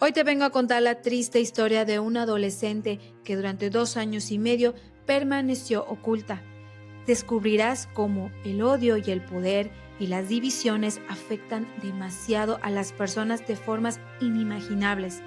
Hoy te vengo a contar la triste historia de una adolescente que durante 2 años y medio permaneció oculta. Descubrirás cómo el odio y el poder y las divisiones afectan demasiado a las personas de formas inimaginables.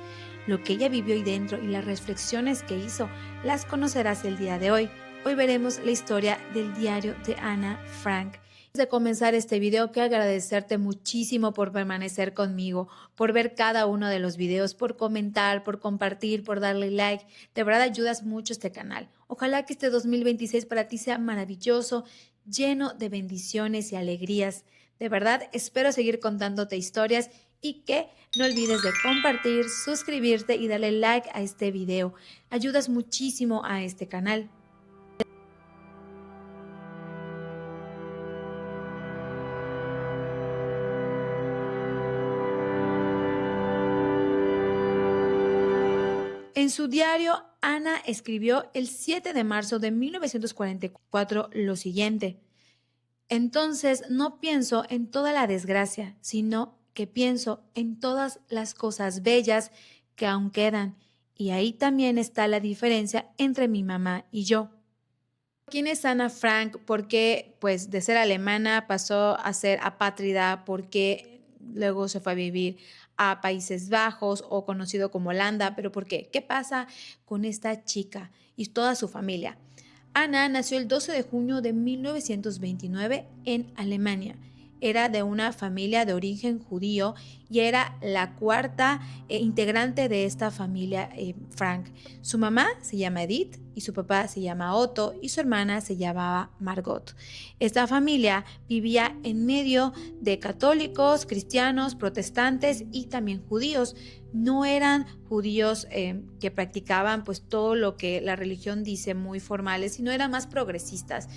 Lo que ella vivió ahí dentro y las reflexiones que hizo las conocerás el día de hoy. Hoy veremos la historia del diario de Ana Frank. Antes de comenzar este video, quiero agradecerte muchísimo por permanecer conmigo, por ver cada uno de los videos, por comentar, por compartir, por darle like. De verdad ayudas mucho a este canal. Ojalá que este 2026 para ti sea maravilloso, lleno de bendiciones y alegrías. De verdad, espero seguir contándote historias y que no olvides de compartir, suscribirte y darle like a este video. Ayudas muchísimo a este canal. En su diario, Ana escribió el 7 de marzo de 1944 lo siguiente: entonces no pienso en toda la desgracia, sino que pienso en todas las cosas bellas que aún quedan, y ahí también está la diferencia entre mi mamá y yo. ¿Quién es Ana Frank? ¿Por qué, pues, de ser alemana pasó a ser apátrida? ¿Por qué luego se fue a vivir a Países Bajos o conocido como Holanda? ¿Pero por qué? ¿Qué pasa con esta chica y toda su familia? Ana nació el 12 de junio de 1929 en Alemania. Era de una familia de origen judío y era la cuarta integrante de esta familia Frank. Su mamá se llama Edith y su papá se llama Otto y su hermana se llamaba Margot. Esta familia vivía en medio de católicos, cristianos, protestantes y también judíos. No eran judíos que practicaban pues todo lo que la religión dice muy formales, sino eran más progresistas,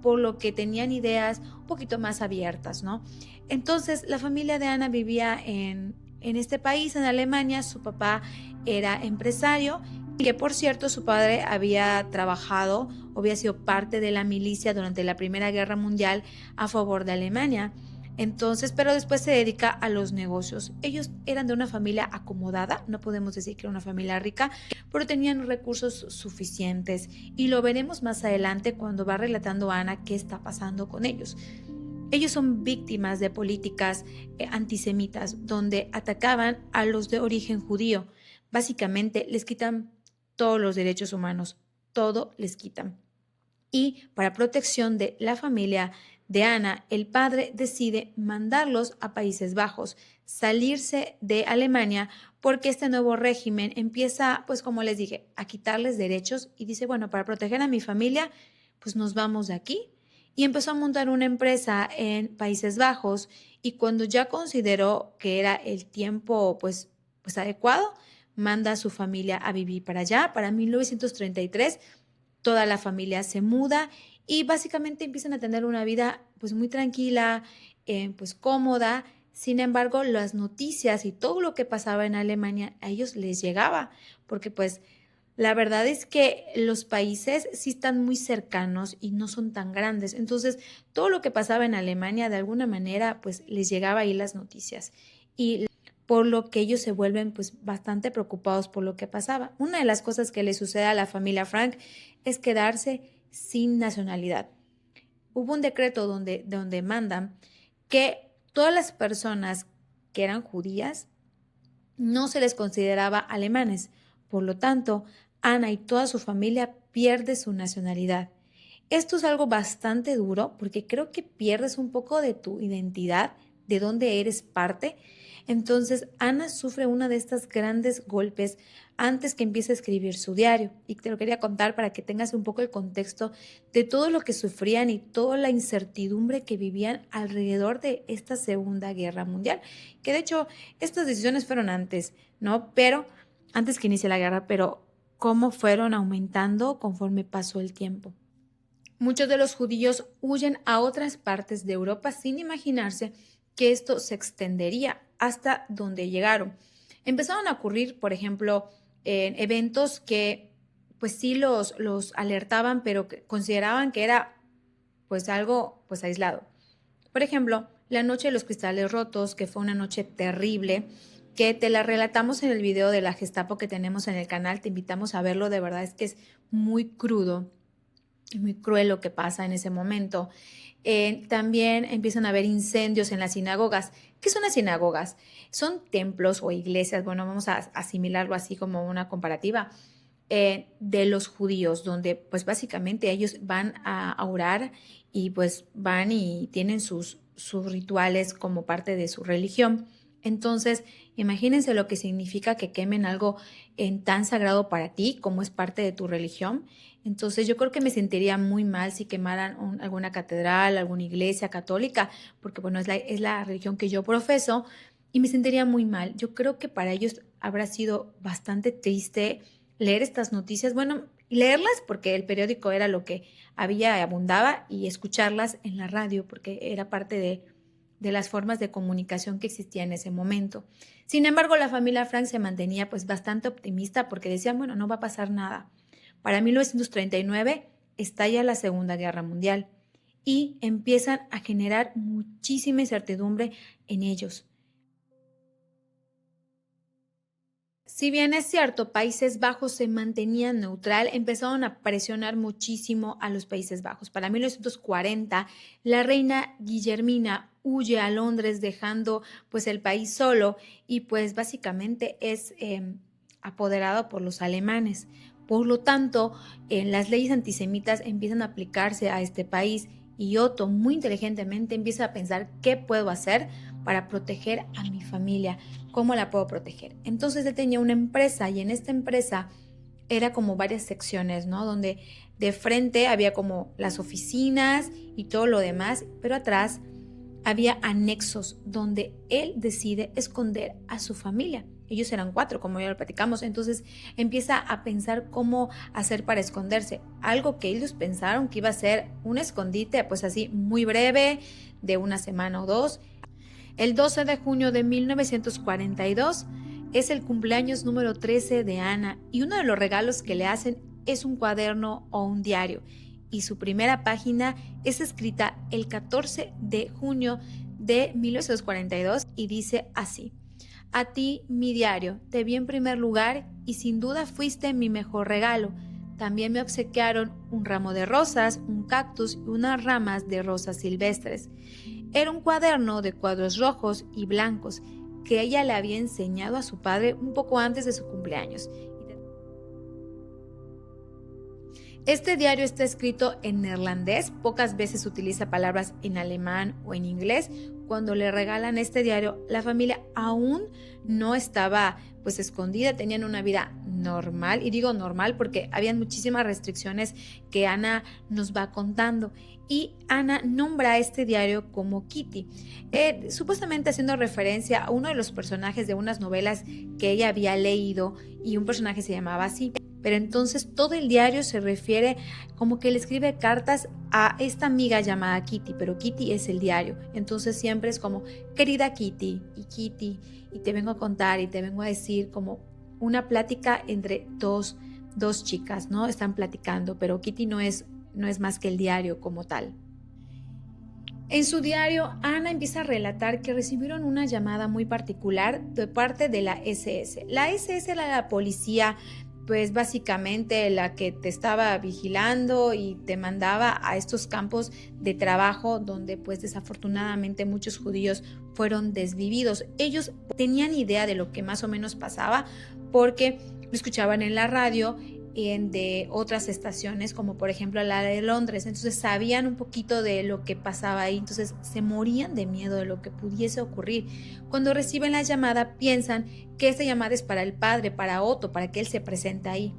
por lo que tenían ideas un poquito más abiertas, ¿no? Entonces la familia de Ana vivía en este país, en Alemania. Su papá era empresario, que por cierto su padre había trabajado, había sido parte de la milicia durante la Primera Guerra Mundial a favor de Alemania. Entonces, pero después se dedica a los negocios. Ellos eran de una familia acomodada, no podemos decir que era una familia rica, pero tenían recursos suficientes y lo veremos más adelante cuando va relatando Ana qué está pasando con ellos. Ellos son víctimas de políticas antisemitas donde atacaban a los de origen judío. Básicamente les quitan todos los derechos humanos, todo les quitan. Y para protección de la familia de Ana, el padre decide mandarlos a Países Bajos, salirse de Alemania, porque este nuevo régimen empieza, pues como les dije, a quitarles derechos y dice, bueno, para proteger a mi familia, pues nos vamos de aquí. Y empezó a montar una empresa en Países Bajos y cuando ya consideró que era el tiempo pues adecuado, manda a su familia a vivir para allá. Para 1933 toda la familia se muda y básicamente empiezan a tener una vida pues muy tranquila, pues cómoda. Sin embargo, las noticias y todo lo que pasaba en Alemania a ellos les llegaba, porque pues la verdad es que los países sí están muy cercanos y no son tan grandes. Entonces, todo lo que pasaba en Alemania de alguna manera pues les llegaba ahí las noticias. Y por lo que ellos se vuelven pues bastante preocupados por lo que pasaba. Una de las cosas que le sucede a la familia Frank es quedarse sin nacionalidad. Hubo un decreto donde mandan que todas las personas que eran judías no se les consideraba alemanes. Por lo tanto, Ana y toda su familia pierde su nacionalidad. Esto es algo bastante duro porque creo que pierdes un poco de tu identidad, de dónde eres parte. Entonces, Ana sufre una de estas grandes golpes antes que empiece a escribir su diario. Y te lo quería contar para que tengas un poco el contexto de todo lo que sufrían y toda la incertidumbre que vivían alrededor de esta Segunda Guerra Mundial. Que de hecho, estas decisiones fueron antes, ¿no? Pero antes que inicie la guerra, pero cómo fueron aumentando conforme pasó el tiempo. Muchos de los judíos huyen a otras partes de Europa sin imaginarse que esto se extendería hasta donde llegaron. Empezaron a ocurrir, por ejemplo, eventos que pues sí los alertaban, pero que consideraban que era pues algo pues aislado. Por ejemplo, la noche de los cristales rotos, que fue una noche terrible, que te la relatamos en el video de la Gestapo que tenemos en el canal. Te invitamos a verlo, de verdad es que es muy crudo y muy cruel lo que pasa en ese momento. También empiezan a haber incendios en las sinagogas. ¿Qué son las sinagogas? Son templos o iglesias, bueno, vamos a asimilarlo así como una comparativa, de los judíos, donde pues básicamente ellos van a orar y pues van y tienen sus rituales como parte de su religión. Entonces, imagínense lo que significa que quemen algo en tan sagrado para ti como es parte de tu religión. Entonces, yo creo que me sentiría muy mal si quemaran alguna catedral, alguna iglesia católica, porque bueno, es la religión que yo profeso y me sentiría muy mal. Yo creo que para ellos habrá sido bastante triste leer estas noticias, bueno, leerlas porque el periódico era lo que había, abundaba, y escucharlas en la radio porque era parte de las formas de comunicación que existía en ese momento. Sin embargo, la familia Frank se mantenía pues bastante optimista porque decían, bueno, no va a pasar nada. Para 1939 estalla la Segunda Guerra Mundial y empiezan a generar muchísima incertidumbre en ellos. Si bien es cierto, Países Bajos se mantenía neutral, empezaron a presionar muchísimo a los Países Bajos. Para 1940, la reina Guillermina huye a Londres dejando pues el país solo y pues básicamente es apoderado por los alemanes. Por lo tanto, las leyes antisemitas empiezan a aplicarse a este país y Otto muy inteligentemente empieza a pensar qué puedo hacer para proteger a mi familia. ¿Cómo la puedo proteger? Entonces él tenía una empresa y en esta empresa era como varias secciones, ¿no? Donde de frente había como las oficinas y todo lo demás, pero atrás había anexos donde él decide esconder a su familia. Ellos eran 4, como ya lo platicamos, entonces empieza a pensar cómo hacer para esconderse. Algo que ellos pensaron que iba a ser un escondite, pues así, muy breve, de una semana o 2. El 12 de junio de 1942 es el cumpleaños número 13 de Ana y uno de los regalos que le hacen es un cuaderno o un diario y su primera página es escrita el 14 de junio de 1942 y dice así: a ti, mi diario, te vi en primer lugar y sin duda fuiste mi mejor regalo. También me obsequiaron un ramo de rosas, un cactus y unas ramas de rosas silvestres. Era un cuaderno de cuadros rojos y blancos que ella le había enseñado a su padre un poco antes de su cumpleaños. Este diario está escrito en neerlandés, pocas veces utiliza palabras en alemán o en inglés. Cuando le regalan este diario, la familia aún no estaba pues escondida, tenían una vida normal, y digo normal porque habían muchísimas restricciones que Ana nos va contando. Y Ana nombra a este diario como Kitty, supuestamente haciendo referencia a uno de los personajes de unas novelas que ella había leído y un personaje se llamaba así. Pero entonces todo el diario se refiere como que le escribe cartas a esta amiga llamada Kitty, pero Kitty es el diario. Entonces siempre es como, querida Kitty, y te vengo a contar y te vengo a decir como una plática entre dos chicas, ¿no? Están platicando, pero Kitty no es más que el diario como tal. En su diario, Ana empieza a relatar que recibieron una llamada muy particular de parte de la SS. La SS era la policía, pues básicamente la que te estaba vigilando y te mandaba a estos campos de trabajo donde pues desafortunadamente muchos judíos fueron desvividos. Ellos tenían idea de lo que más o menos pasaba porque lo escuchaban en la radio de otras estaciones, como por ejemplo la de Londres, entonces sabían un poquito de lo que pasaba ahí, entonces se morían de miedo de lo que pudiese ocurrir. Cuando reciben la llamada piensan que esta llamada es para el padre, para Otto, para que él se presente ahí,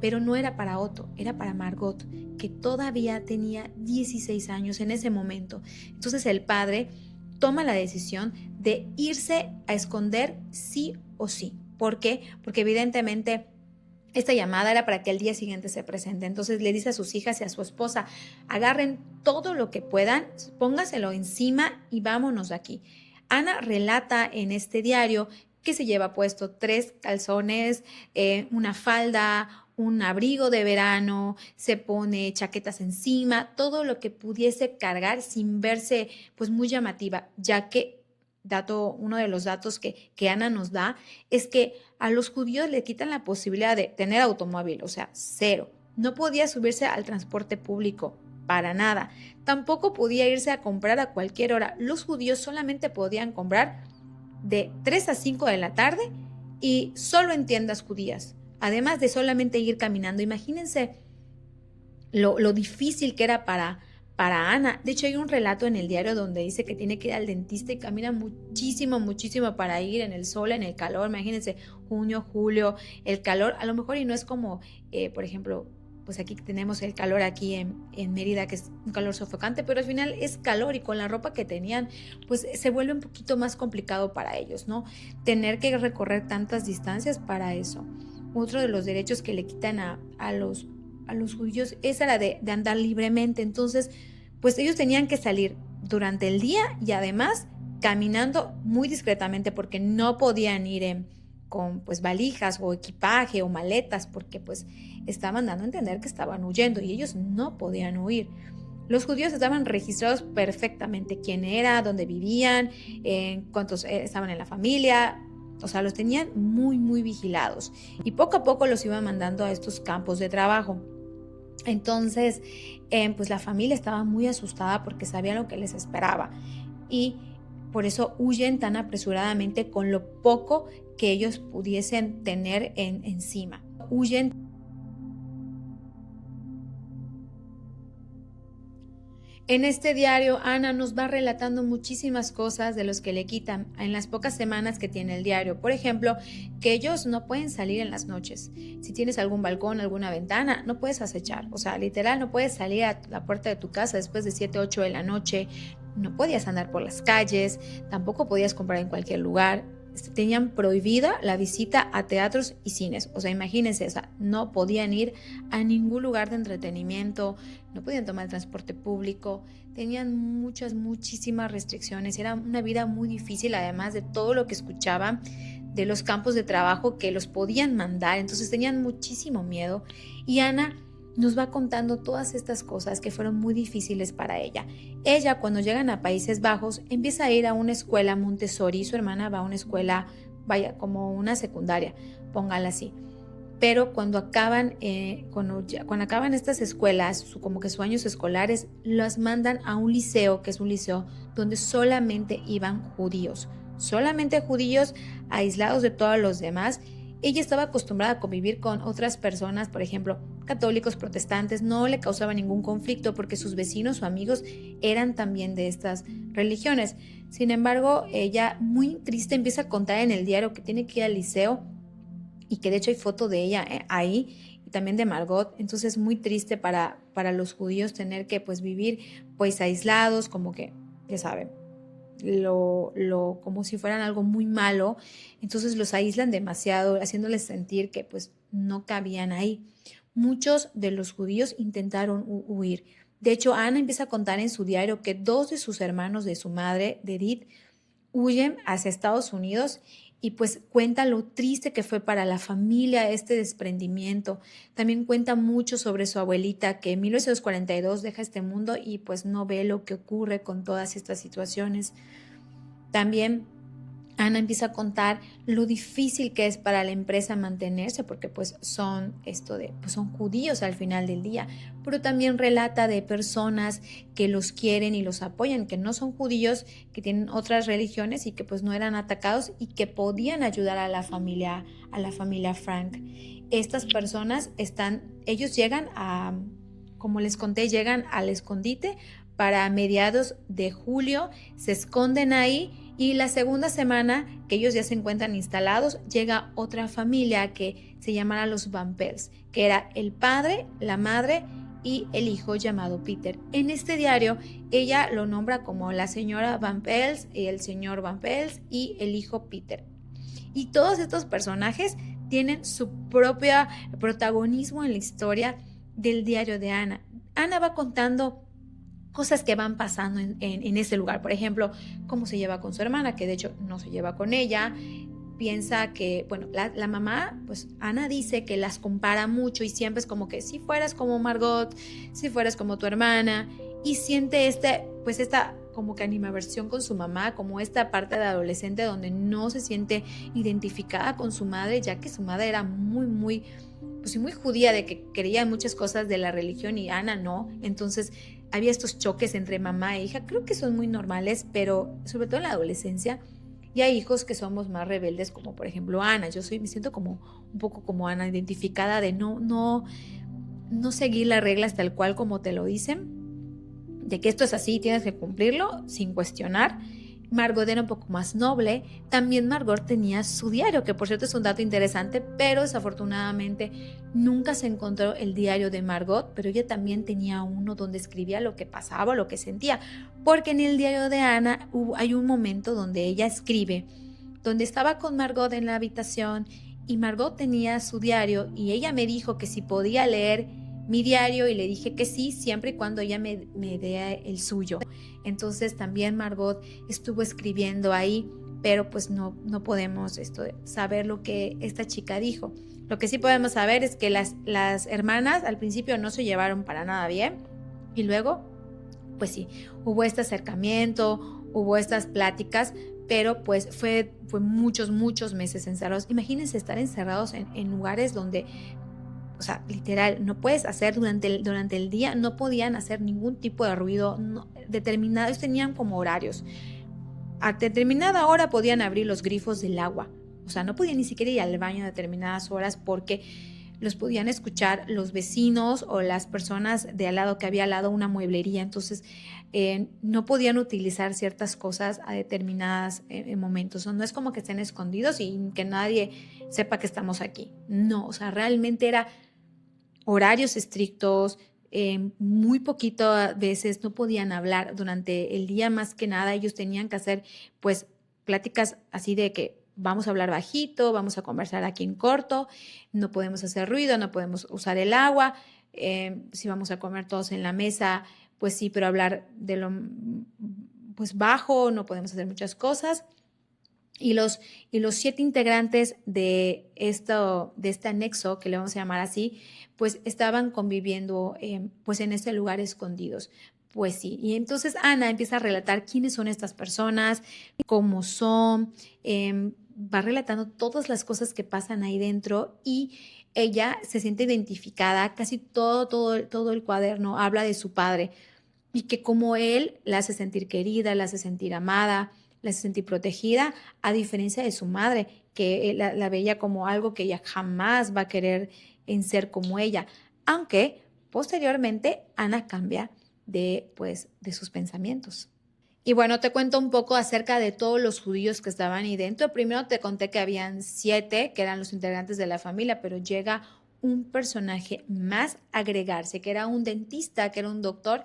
pero no era para Otto, era para Margot, que todavía tenía 16 años en ese momento. Entonces el padre toma la decisión de irse a esconder sí o sí. ¿Por qué? Porque evidentemente esta llamada era para que el día siguiente se presente. Entonces le dice a sus hijas y a su esposa, agarren todo lo que puedan, póngaselo encima y vámonos de aquí. Ana relata en este diario que se lleva puesto 3 calzones, una falda, un abrigo de verano, se pone chaquetas encima, todo lo que pudiese cargar sin verse pues muy llamativa, ya que uno de los datos que Ana nos da es que a los judíos le quitan la posibilidad de tener automóvil, o sea, cero. No podía subirse al transporte público, para nada. Tampoco podía irse a comprar a cualquier hora. Los judíos solamente podían comprar de 3 a 5 de la tarde y solo en tiendas judías. Además de solamente ir caminando. Imagínense lo difícil que era para Ana. De hecho, hay un relato en el diario donde dice que tiene que ir al dentista y camina muchísimo para ir en el sol, en el calor. Imagínense, junio, julio, el calor, a lo mejor y no es como, por ejemplo, pues aquí tenemos el calor aquí en Mérida, que es un calor sofocante, pero al final es calor y con la ropa que tenían, pues se vuelve un poquito más complicado para ellos, ¿no? Tener que recorrer tantas distancias para eso. Otro de los derechos que le quitan a los judíos es la de andar libremente. Entonces, pues ellos tenían que salir durante el día y además caminando muy discretamente porque no podían ir con pues valijas o equipaje o maletas porque pues estaban dando a entender que estaban huyendo y ellos no podían huir. Los judíos estaban registrados perfectamente, quién era, dónde vivían, cuántos estaban en la familia. O sea, los tenían muy vigilados y poco a poco los iban mandando a estos campos de trabajo. Entonces, pues la familia estaba muy asustada porque sabía lo que les esperaba y por eso huyen tan apresuradamente con lo poco que ellos pudiesen tener encima. Huyen. En este diario, Ana nos va relatando muchísimas cosas de los que le quitan en las pocas semanas que tiene el diario. Por ejemplo, que ellos no pueden salir en las noches. Si tienes algún balcón, alguna ventana, no puedes acechar. O sea, literal, no puedes salir a la puerta de tu casa después de 7, 8 de la noche. No podías andar por las calles, tampoco podías comprar en cualquier lugar. Tenían prohibida la visita a teatros y cines. O sea, imagínense, o sea, no podían ir a ningún lugar de entretenimiento, no podían tomar el transporte público, tenían muchísimas restricciones. Era una vida muy difícil, además de todo lo que escuchaban de los campos de trabajo que los podían mandar. Entonces tenían muchísimo miedo. Y Ana nos va contando todas estas cosas que fueron muy difíciles para ella. Ella, cuando llegan a Países Bajos, empieza a ir a una escuela Montessori. Su hermana va a una escuela, vaya, como una secundaria, póngala así. Pero cuando acaban estas escuelas, como que sus años escolares, las mandan a un liceo, que es un liceo donde solamente iban judíos. Solamente judíos aislados de todos los demás. Ella estaba acostumbrada a convivir con otras personas, por ejemplo, católicos, protestantes, no le causaba ningún conflicto porque sus vecinos o amigos eran también de estas religiones. Sin embargo, ella, muy triste, empieza a contar en el diario que tiene que ir al liceo y que de hecho hay foto de ella ahí y también de Margot. Entonces, muy triste para los judíos tener que pues vivir pues aislados, como que, ya saben, como si fueran algo muy malo. Entonces los aíslan demasiado, haciéndoles sentir que pues no cabían ahí. Muchos de los judíos intentaron huir. De hecho, Ana empieza a contar en su diario que 2 de sus hermanos de su madre, de Edith, huyen hacia Estados Unidos y pues cuenta lo triste que fue para la familia este desprendimiento. También cuenta mucho sobre su abuelita que en 1942 deja este mundo y pues no ve lo que ocurre con todas estas situaciones. También Ana empieza a contar lo difícil que es para la empresa mantenerse porque pues son judíos al final del día, pero también relata de personas que los quieren y los apoyan, que no son judíos, que tienen otras religiones y que pues no eran atacados y que podían ayudar a la familia Frank. Estas personas ellos llegan como les conté, llegan al escondite para mediados de julio, se esconden ahí. Y la segunda semana que ellos ya se encuentran instalados, llega otra familia que se llamará los Van Pels, que era el padre, la madre y el hijo llamado Peter. En este diario, ella lo nombra como la señora Van Pels, el señor Van Pels y el hijo Peter. Y todos estos personajes tienen su propio protagonismo en la historia del diario de Ana. Ana va contando cosas que van pasando en ese lugar. Por ejemplo, cómo se lleva con su hermana, que de hecho no se lleva con ella. Piensa que, bueno, la mamá, pues Ana dice que las compara mucho y siempre es como que si fueras como Margot, si fueras como tu hermana, y siente esta como que animaversión con su mamá, como esta parte de adolescente donde no se siente identificada con su madre, ya que su madre era muy, pues sí, muy judía, de que creía en muchas cosas de la religión y Ana no. Entonces había estos choques entre mamá e hija. Creo que son muy normales, pero sobre todo en la adolescencia. Y hay hijos que somos más rebeldes, como por ejemplo Ana. Me siento como un poco como Ana, identificada de no seguir las reglas tal cual como te lo dicen, de que esto es así, tienes que cumplirlo sin cuestionar. Margot era un poco más noble. También Margot tenía su diario, que por cierto es un dato interesante, pero desafortunadamente nunca se encontró el diario de Margot, pero ella también tenía uno donde escribía lo que pasaba, lo que sentía, porque en el diario de Ana hay un momento donde ella escribe, donde estaba con Margot en la habitación y Margot tenía su diario y ella me dijo que si podía leer mi diario y le dije que sí, siempre y cuando ella me dé el suyo. Entonces también Margot estuvo escribiendo ahí, pero pues no podemos saber lo que esta chica dijo. Lo que sí podemos saber es que las hermanas al principio no se llevaron para nada bien y luego, pues sí, hubo este acercamiento, hubo estas pláticas, pero pues fue muchos meses encerrados. Imagínense estar encerrados en lugares donde, o sea, literal, no puedes hacer durante el día, no podían hacer ningún tipo de ruido determinados, tenían como horarios. A determinada hora podían abrir los grifos del agua, o sea, no podían ni siquiera ir al baño a determinadas horas porque los podían escuchar los vecinos o las personas de al lado, que había al lado una mueblería, entonces no podían utilizar ciertas cosas a determinados momentos. O no es como que estén escondidos y que nadie sepa que estamos aquí. No, o sea, realmente era horarios estrictos, muy poquito a veces no podían hablar durante el día, más que nada ellos tenían que hacer pues pláticas así de que vamos a hablar bajito, vamos a conversar aquí en corto, no podemos hacer ruido, no podemos usar el agua, si vamos a comer todos en la mesa, pues sí, pero hablar de lo pues bajo, no podemos hacer muchas cosas. Y los 7 integrantes de este anexo, que le vamos a llamar así, pues estaban conviviendo pues en este lugar escondidos. Pues sí, y entonces Ana empieza a relatar quiénes son estas personas, cómo son, va relatando todas las cosas que pasan ahí dentro y ella se siente identificada, casi todo el cuaderno habla de su padre y que como él la hace sentir querida, la hace sentir amada, la hace sentir protegida, a diferencia de su madre, que la veía como algo que ella jamás va a querer en ser como ella, aunque posteriormente Ana cambia de sus pensamientos. Y bueno, te cuento un poco acerca de todos los judíos que estaban ahí dentro. Primero te conté que habían 7, que eran los integrantes de la familia, pero llega un personaje más a agregarse, que era un dentista, que era un doctor,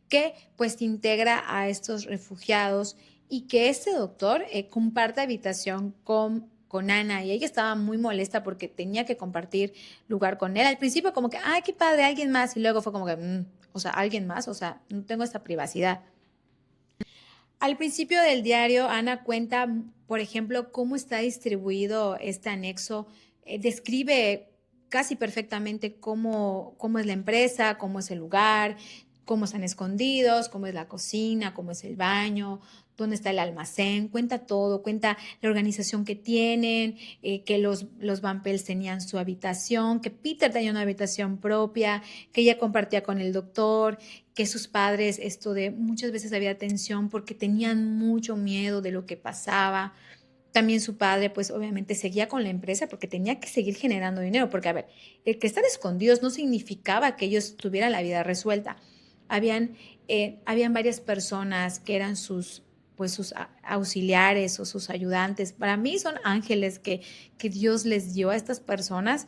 que pues integra a estos refugiados y que este doctor comparte habitación con Ana y ella estaba muy molesta porque tenía que compartir lugar con él. Al principio como que, ay, qué padre, alguien más, y luego fue como que, o sea, alguien más, o sea, no tengo esta privacidad. Al principio del diario, Ana cuenta, por ejemplo, cómo está distribuido este anexo, describe casi perfectamente cómo es la empresa, cómo es el lugar, cómo están escondidos, cómo es la cocina, cómo es el baño, dónde está el almacén, cuenta todo, cuenta la organización que tienen, que los Van Pels tenían su habitación, que Peter tenía una habitación propia, que ella compartía con el doctor, que sus padres, muchas veces había tensión porque tenían mucho miedo de lo que pasaba. También su padre, pues obviamente seguía con la empresa porque tenía que seguir generando dinero, porque a ver, el que estar escondidos no significaba que ellos tuvieran la vida resuelta. Habían varias personas que eran sus auxiliares o sus ayudantes. Para mí son ángeles que Dios les dio a estas personas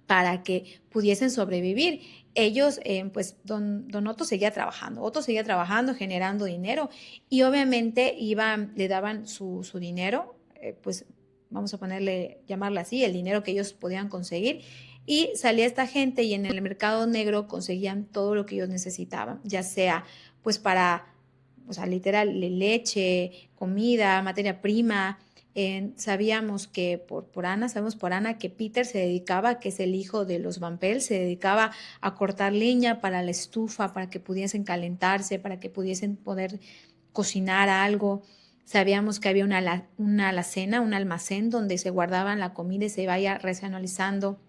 para que pudiesen sobrevivir. Ellos, pues, don Otto seguía trabajando, generando dinero y obviamente le daban su dinero, pues, vamos a llamarle así, el dinero que ellos podían conseguir y salía esta gente y en el mercado negro conseguían todo lo que ellos necesitaban, ya sea, pues, o sea, literal, leche, comida, materia prima. Sabíamos por Ana que Peter se dedicaba, que es el hijo de los Van Pels, se dedicaba a cortar leña para la estufa, para que pudiesen calentarse, para que pudiesen poder cocinar algo. Sabíamos que había una alacena, un almacén donde se guardaban la comida y se vaya racionalizando.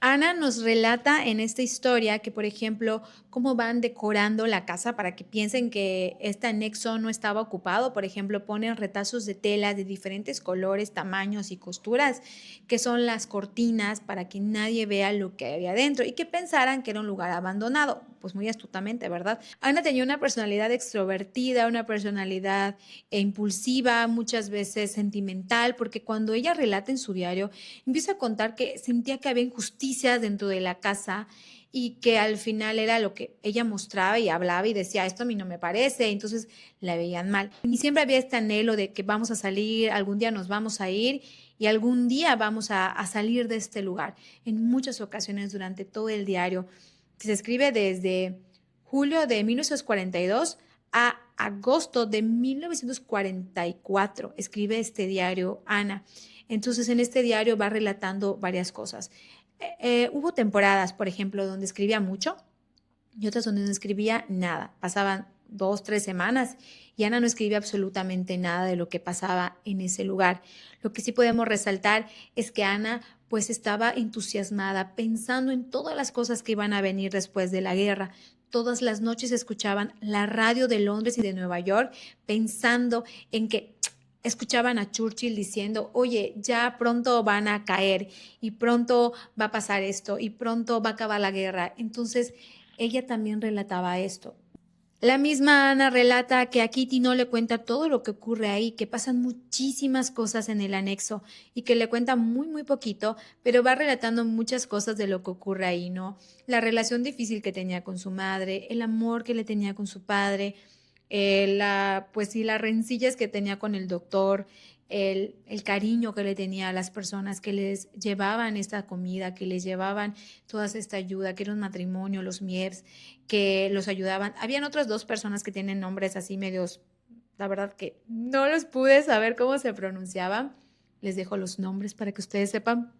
Ana nos relata en esta historia que, por ejemplo, cómo van decorando la casa para que piensen que este anexo no estaba ocupado. Por ejemplo, ponen retazos de tela de diferentes colores, tamaños y costuras, que son las cortinas para que nadie vea lo que había adentro y que pensaran que era un lugar abandonado. Pues muy astutamente, ¿verdad? Ana tenía una personalidad extrovertida, una personalidad impulsiva, muchas veces sentimental, porque cuando ella relata en su diario, empieza a contar que sentía que había injusticias dentro de la casa y que al final era lo que ella mostraba y hablaba y decía, esto a mí no me parece, entonces la veían mal. Y siempre había este anhelo de que vamos a salir, algún día nos vamos a ir y algún día vamos a salir de este lugar. En muchas ocasiones durante todo el diario, que se escribe desde julio de 1942 a agosto de 1944, escribe este diario Ana. Entonces, en este diario va relatando varias cosas. Hubo temporadas, por ejemplo, donde escribía mucho y otras donde no escribía nada. Pasaban 2, 3 semanas y Ana no escribía absolutamente nada de lo que pasaba en ese lugar. Lo que sí podemos resaltar es que Ana pues estaba entusiasmada, pensando en todas las cosas que iban a venir después de la guerra. Todas las noches escuchaban la radio de Londres y de Nueva York, pensando en que escuchaban a Churchill diciendo, oye, ya pronto van a caer y pronto va a pasar esto y pronto va a acabar la guerra. Entonces, ella también relataba esto. La misma Ana relata que a Kitty no le cuenta todo lo que ocurre ahí, que pasan muchísimas cosas en el anexo y que le cuenta muy, muy poquito, pero va relatando muchas cosas de lo que ocurre ahí, ¿no? La relación difícil que tenía con su madre, el amor que le tenía con su padre, pues sí, las rencillas que tenía con el doctor, el cariño que le tenía a las personas que les llevaban esta comida, que les llevaban toda esta ayuda, que era un matrimonio, los Miers, que los ayudaban. Habían otras dos personas que tienen nombres así medios, la verdad que no los pude saber cómo se pronunciaban. Les dejo los nombres para que ustedes sepan.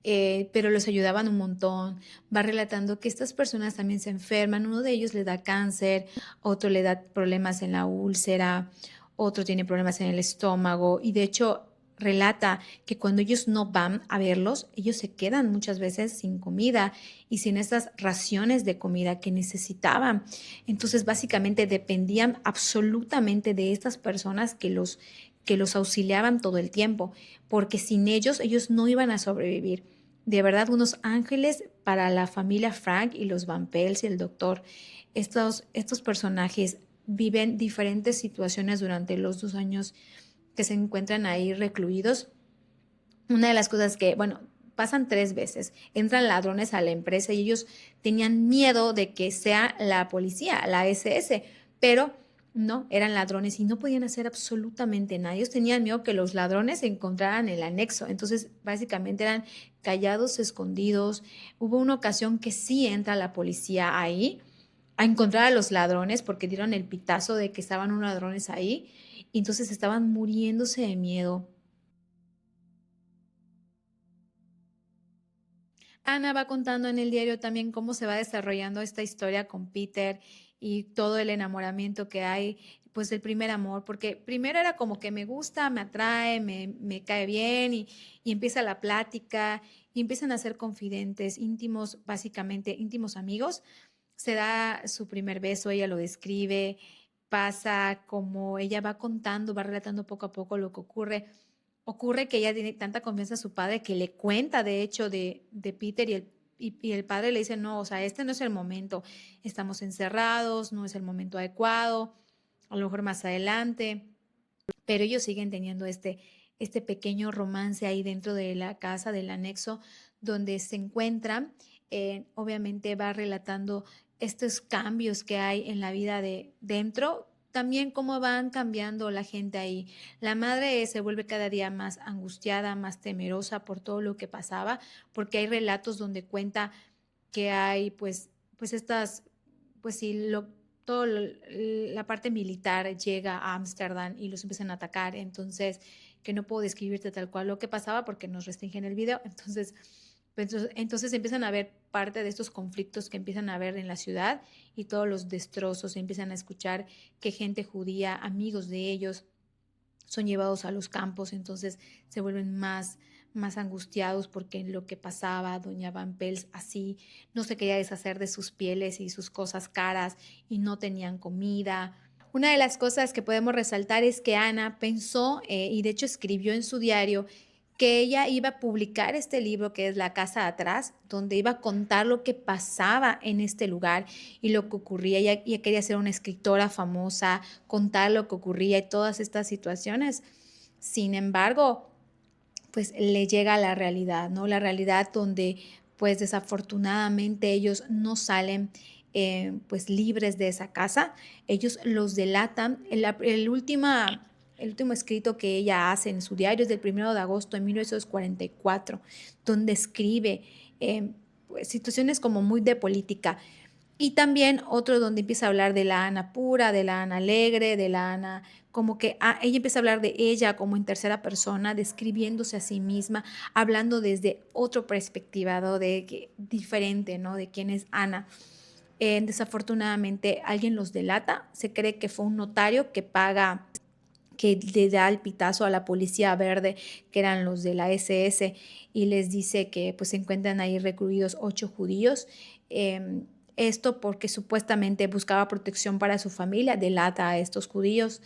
Pero los ayudaban un montón. Va relatando que estas personas también se enferman. Uno de ellos le da cáncer, otro le da problemas en la úlcera, otro tiene problemas en el estómago. Y de hecho, relata que cuando ellos no van a verlos, ellos se quedan muchas veces sin comida y sin estas raciones de comida que necesitaban. Entonces, básicamente dependían absolutamente de estas personas que los auxiliaban todo el tiempo, porque sin ellos, ellos no iban a sobrevivir. De verdad, unos ángeles para la familia Frank y los Van Pels y el doctor. Estos personajes viven diferentes situaciones durante los 2 años que se encuentran ahí recluidos. Una de las cosas que, bueno, pasan 3 veces. Entran ladrones a la empresa y ellos tenían miedo de que sea la policía, la SS, pero no, eran ladrones y no podían hacer absolutamente nada. Ellos tenían miedo que los ladrones se encontraran en el anexo. Entonces, básicamente eran callados, escondidos. Hubo una ocasión que sí entra la policía ahí a encontrar a los ladrones porque dieron el pitazo de que estaban unos ladrones ahí y entonces estaban muriéndose de miedo. Ana va contando en el diario también cómo se va desarrollando esta historia con Peter y todo el enamoramiento que hay, pues el primer amor, porque primero era como que me gusta, me atrae, me cae bien y empieza la plática y empiezan a ser confidentes, íntimos, básicamente íntimos amigos. Se da su primer beso, ella lo describe, pasa como ella va contando, va relatando poco a poco lo que ocurre. Ocurre que ella tiene tanta confianza en su padre que le cuenta, de hecho, de Peter y el padre le dice, no, o sea, este no es el momento, estamos encerrados, no es el momento adecuado, a lo mejor más adelante, pero ellos siguen teniendo este pequeño romance ahí dentro de la casa, del anexo, donde se encuentran. Obviamente va relatando estos cambios que hay en la vida de dentro, también cómo van cambiando la gente ahí. La madre se vuelve cada día más angustiada, más temerosa por todo lo que pasaba, porque hay relatos donde cuenta que hay pues estas, pues sí, toda la parte militar llega a Ámsterdam y los empiezan a atacar, entonces que no puedo describirte tal cual lo que pasaba porque nos restringen el video, entonces, Entonces empiezan a ver parte de estos conflictos que empiezan a haber en la ciudad y todos los destrozos, empiezan a escuchar que gente judía, amigos de ellos, son llevados a los campos, entonces se vuelven más angustiados porque lo que pasaba, doña Van Pels así, no se quería deshacer de sus pieles y sus cosas caras y no tenían comida. Una de las cosas que podemos resaltar es que Ana pensó y de hecho escribió en su diario que ella iba a publicar este libro que es La casa atrás, donde iba a contar lo que pasaba en este lugar y lo que ocurría. Ella quería ser una escritora famosa, contar lo que ocurría y todas estas situaciones. Sin embargo, pues le llega la realidad, ¿no? La realidad donde pues desafortunadamente ellos no salen pues libres de esa casa. Ellos los delatan. El último escrito que ella hace en su diario es del 1 de agosto de 1944, donde escribe pues, situaciones como muy de política. Y también otro donde empieza a hablar de la Ana pura, de la Ana alegre, de la Ana, como que ella empieza a hablar de ella como en tercera persona, describiéndose a sí misma, hablando desde otra perspectiva, ¿no? Diferente, ¿no? De quién es Ana. Desafortunadamente alguien los delata, se cree que fue un notario que paga, que le da el pitazo a la policía verde, que eran los de la SS, y les dice que pues se encuentran ahí recluidos 8 judíos. Esto porque supuestamente buscaba protección para su familia, delata a estos judíos.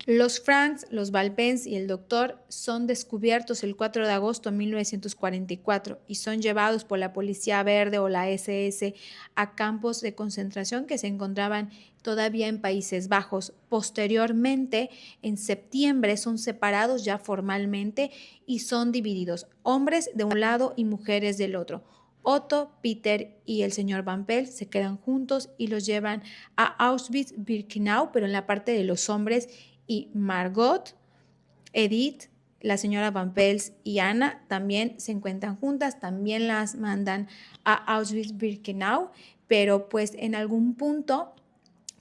Los Franks, los Valpens y el doctor son descubiertos el 4 de agosto de 1944 y son llevados por la Policía Verde o la SS a campos de concentración que se encontraban todavía en Países Bajos. Posteriormente, en septiembre, son separados ya formalmente y son divididos, hombres de un lado y mujeres del otro. Otto, Peter y el señor Van Pelt se quedan juntos y los llevan a Auschwitz-Birkenau, pero en la parte de los hombres, y Margot, Edith, la señora Van Pels y Ana también se encuentran juntas, también las mandan a Auschwitz-Birkenau, pero pues en algún punto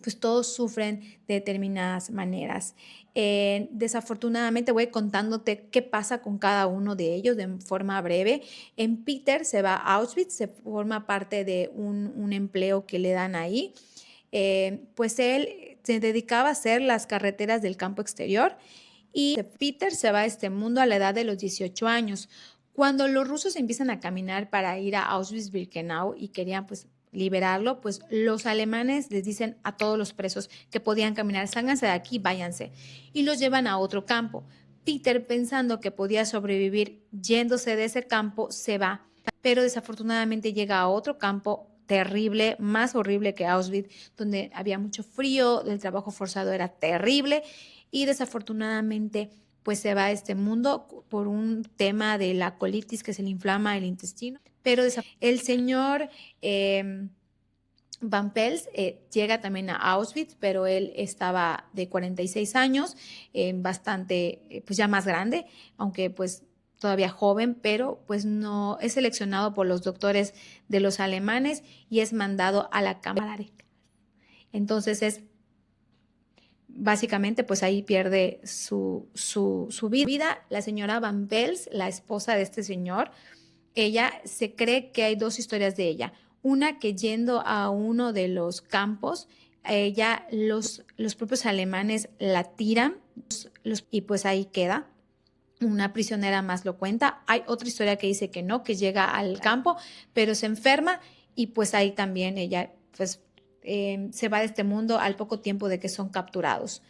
pues todos sufren de determinadas maneras. Desafortunadamente voy contándote qué pasa con cada uno de ellos de forma breve. En Peter se va a Auschwitz, se forma parte de un empleo que le dan ahí. Pues él se dedicaba a hacer las carreteras del campo exterior y Peter se va a este mundo a la edad de los 18 años. Cuando los rusos empiezan a caminar para ir a Auschwitz-Birkenau y querían pues liberarlo, pues los alemanes les dicen a todos los presos que podían caminar, sálganse de aquí, váyanse, y los llevan a otro campo. Peter, pensando que podía sobrevivir yéndose de ese campo, se va, pero desafortunadamente llega a otro campo terrible, más horrible que Auschwitz, donde había mucho frío, el trabajo forzado era terrible y desafortunadamente pues se va a este mundo por un tema de la colitis que se le inflama el intestino. Pero el señor Van Pels llega también a Auschwitz, pero él estaba de 46 años, bastante, pues ya más grande, aunque pues todavía joven, pero pues no es seleccionado por los doctores de los alemanes y es mandado a la cámara de gas. Entonces es básicamente pues ahí pierde su vida. La señora Van Pels, la esposa de este señor, ella se cree que hay dos historias de ella. Una que yendo a uno de los campos, ella, los propios alemanes la tiran y pues ahí queda. Una prisionera más lo cuenta. Hay otra historia que dice que no, que llega al campo, pero se enferma y pues ahí también ella pues se va de este mundo al poco tiempo de que son capturados.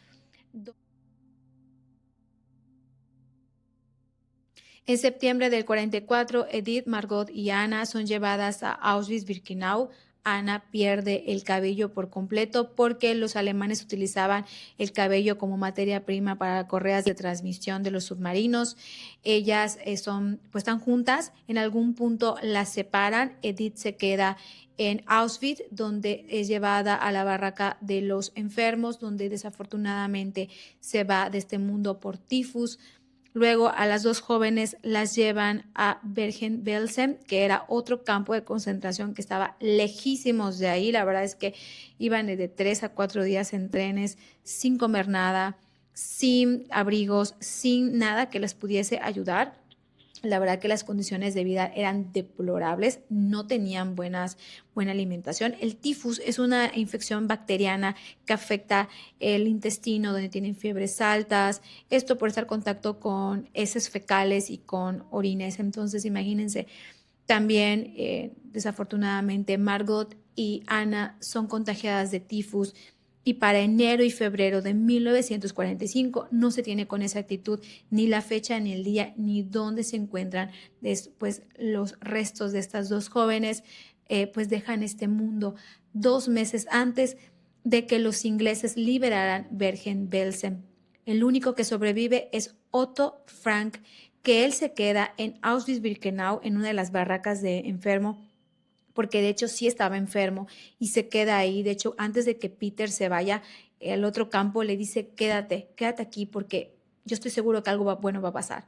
En septiembre del 44, Edith, Margot y Ana son llevadas a Auschwitz-Birkenau. Ana pierde el cabello por completo porque los alemanes utilizaban el cabello como materia prima para correas de transmisión de los submarinos. Ellas pues están juntas, en algún punto las separan. Edith se queda en Auschwitz, donde es llevada a la barraca de los enfermos, donde desafortunadamente se va de este mundo por tifus. Luego a las dos jóvenes las llevan a Bergen-Belsen, que era otro campo de concentración que estaba lejísimos de ahí. La verdad es que iban de 3 a 4 días en trenes sin comer nada, sin abrigos, sin nada que les pudiese ayudar. La verdad que las condiciones de vida eran deplorables, no tenían buena alimentación. El tifus es una infección bacteriana que afecta el intestino, donde tienen fiebres altas, esto por estar en contacto con heces fecales y con orines. Entonces, imagínense, también desafortunadamente Margot y Ana son contagiadas de tifus y para enero y febrero de 1945 no se tiene con exactitud ni la fecha, ni el día, ni dónde se encuentran después los restos de estas dos jóvenes, pues dejan este mundo 2 meses antes de que los ingleses liberaran Bergen-Belsen. El único que sobrevive es Otto Frank, que él se queda en Auschwitz-Birkenau, en una de las barracas de enfermo, porque de hecho sí estaba enfermo y se queda ahí. De hecho, antes de que Peter se vaya al otro campo, le dice, quédate aquí porque yo estoy seguro que algo bueno va a pasar.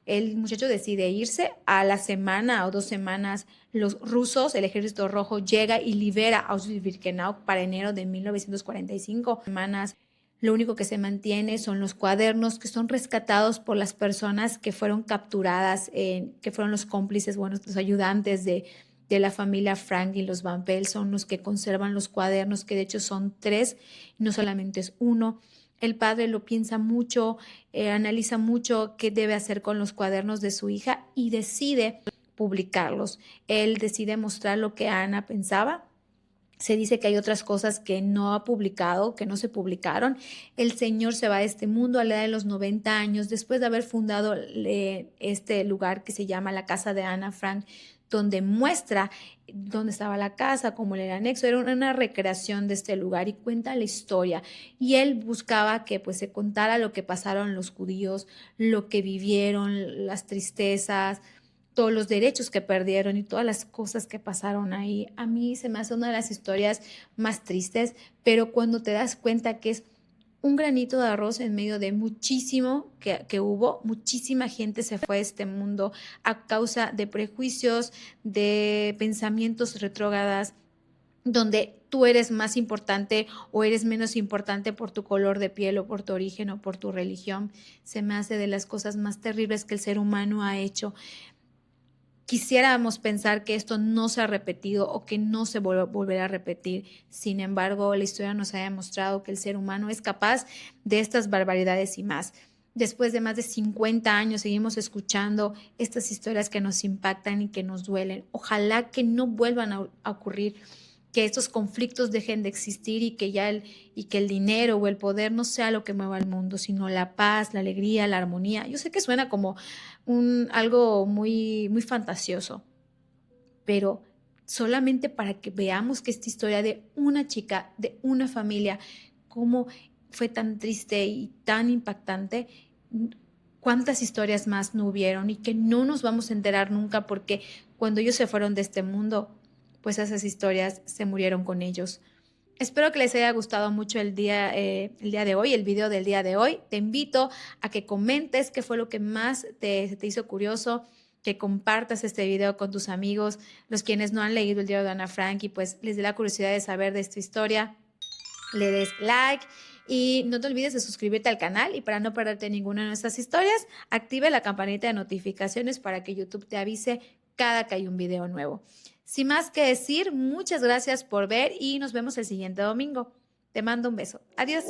El muchacho decide irse. A la semana o 2 semanas, los rusos, el ejército rojo, llega y libera Auschwitz-Birkenau para enero de 1945. Semanas, lo único que se mantiene son los cuadernos que son rescatados por las personas que fueron capturadas, que fueron los cómplices, bueno, los ayudantes de la familia Frank y los Van Pelt, son los que conservan los cuadernos, que de hecho son 3, no solamente es uno. El padre lo piensa mucho, analiza mucho qué debe hacer con los cuadernos de su hija y decide publicarlos. Él decide mostrar lo que Ana pensaba. Se dice que hay otras cosas que no ha publicado, que no se publicaron. El señor se va a este mundo a la edad de los 90 años, después de haber fundado este lugar que se llama la Casa de Ana Frank, donde muestra dónde estaba la casa, cómo era el anexo. Era una recreación de este lugar y cuenta la historia. Y él buscaba que pues se contara lo que pasaron los judíos, lo que vivieron, las tristezas, todos los derechos que perdieron y todas las cosas que pasaron ahí. A mí se me hace una de las historias más tristes, pero cuando te das cuenta que es un granito de arroz en medio de muchísimo que hubo, muchísima gente se fue a este mundo a causa de prejuicios, de pensamientos retrógradas, donde tú eres más importante o eres menos importante por tu color de piel o por tu origen o por tu religión. Se me hace de las cosas más terribles que el ser humano ha hecho. Quisiéramos pensar que esto no se ha repetido o que no se volverá a repetir. Sin embargo, la historia nos ha demostrado que el ser humano es capaz de estas barbaridades y más. Después de más de 50 años seguimos escuchando estas historias que nos impactan y que nos duelen. Ojalá que no vuelvan a ocurrir, que estos conflictos dejen de existir y que el dinero o el poder no sea lo que mueva el mundo, sino la paz, la alegría, la armonía. Yo sé que suena como algo muy, muy fantasioso, pero solamente para que veamos que esta historia de una chica, de una familia, cómo fue tan triste y tan impactante, cuántas historias más no hubieron y que no nos vamos a enterar nunca porque cuando ellos se fueron de este mundo, pues esas historias se murieron con ellos. Espero que les haya gustado mucho el día de hoy, el video del día de hoy. Te invito a que comentes qué fue lo que más te hizo curioso, que compartas este video con tus amigos, los quienes no han leído el diario de Ana Frank y pues les dé la curiosidad de saber de esta historia. Le des like y no te olvides de suscribirte al canal y para no perderte ninguna de nuestras historias, active la campanita de notificaciones para que YouTube te avise cada que hay un video nuevo. Sin más que decir, muchas gracias por ver y nos vemos el siguiente domingo. Te mando un beso. Adiós.